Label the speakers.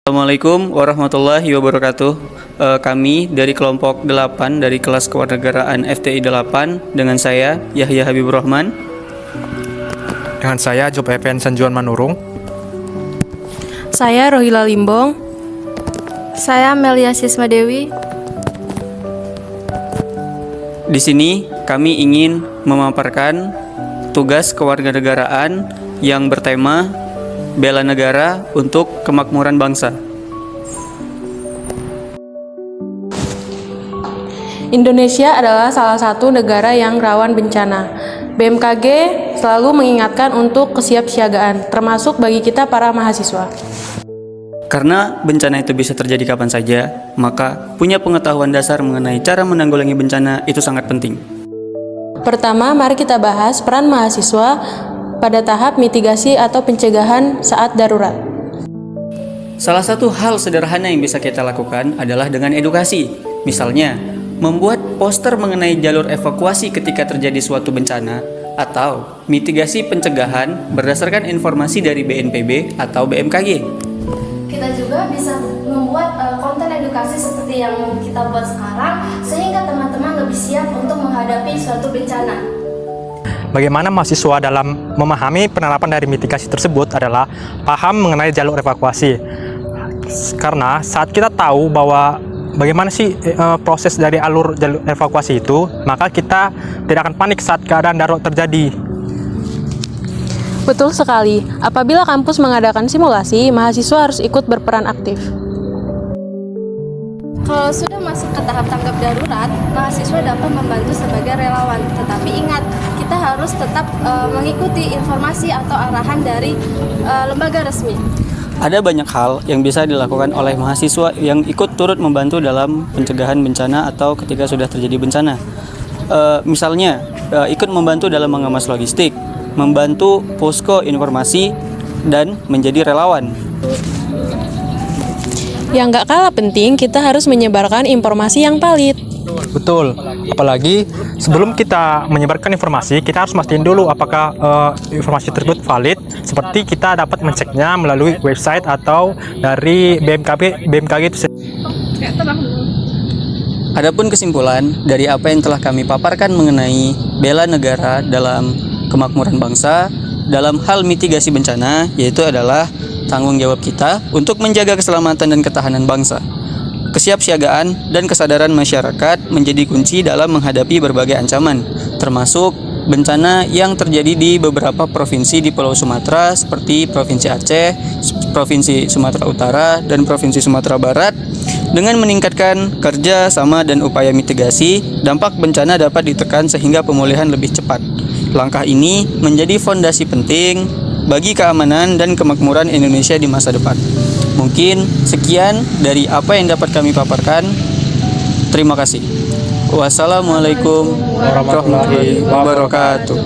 Speaker 1: Assalamualaikum warahmatullahi wabarakatuh. Kami dari kelompok 8 dari kelas kewarganegaraan FTI 8 dengan saya Yahya Habibur Rahman.
Speaker 2: Dengan saya Job Evan Sanjuan Manurung.
Speaker 3: Saya Rohila Limbong.
Speaker 4: Saya Melia Sisma Dewi.
Speaker 1: Di sini kami ingin memaparkan tugas kewarganegaraan yang bertema bela negara untuk kemakmuran bangsa.
Speaker 3: Indonesia adalah salah satu negara yang rawan bencana. BMKG selalu mengingatkan untuk kesiapsiagaan, termasuk bagi kita para mahasiswa.
Speaker 1: Karena bencana itu bisa terjadi kapan saja, maka punya pengetahuan dasar mengenai cara menanggulangi bencana itu sangat penting.
Speaker 3: Pertama, mari kita bahas peran mahasiswa pada tahap mitigasi atau pencegahan saat darurat.
Speaker 1: Salah satu hal sederhana yang bisa kita lakukan adalah dengan edukasi. Misalnya, membuat poster mengenai jalur evakuasi ketika terjadi suatu bencana atau mitigasi pencegahan berdasarkan informasi dari BNPB atau BMKG.
Speaker 4: Kita juga bisa membuat konten edukasi seperti yang kita buat sekarang sehingga teman-teman lebih siap untuk menghadapi suatu bencana.
Speaker 2: Bagaimana mahasiswa dalam memahami penerapan dari mitigasi tersebut adalah paham mengenai jalur evakuasi. Karena saat kita tahu bahwa bagaimana sih proses dari jalur evakuasi itu, maka kita tidak akan panik saat keadaan darurat terjadi.
Speaker 3: Betul sekali, apabila kampus mengadakan simulasi, mahasiswa harus ikut berperan aktif.
Speaker 4: Kalau sudah masuk ke tahap tanggap darurat, mahasiswa dapat membantu sebagai relawan. Tetapi ingat, kita harus tetap mengikuti informasi atau arahan dari lembaga resmi.
Speaker 1: Ada banyak hal yang bisa dilakukan oleh mahasiswa yang ikut turut membantu dalam pencegahan bencana atau ketika sudah terjadi bencana. Misalnya, ikut membantu dalam mengemas logistik, membantu posko informasi, dan menjadi relawan.
Speaker 3: Yang gak kalah penting, kita harus menyebarkan informasi yang valid.
Speaker 2: Betul, apalagi sebelum kita menyebarkan informasi, kita harus mastiin dulu apakah informasi tersebut valid, seperti kita dapat menceknya melalui website atau dari BMKG itu sendiri.
Speaker 1: Adapun kesimpulan dari apa yang telah kami paparkan mengenai bela negara dalam kemakmuran bangsa, dalam hal mitigasi bencana, yaitu adalah tanggung jawab kita untuk menjaga keselamatan dan ketahanan bangsa. Kesiapsiagaan dan kesadaran masyarakat menjadi kunci dalam menghadapi berbagai ancaman, termasuk bencana yang terjadi di beberapa provinsi di Pulau Sumatera seperti Provinsi Aceh, Provinsi Sumatera Utara, dan Provinsi Sumatera Barat. Dengan meningkatkan kerja sama dan upaya mitigasi, dampak bencana dapat ditekan sehingga pemulihan lebih cepat. Langkah ini menjadi fondasi penting bagi keamanan dan kemakmuran Indonesia di masa depan. Mungkin sekian dari apa yang dapat kami paparkan. Terima kasih. Wassalamualaikum warahmatullahi wabarakatuh.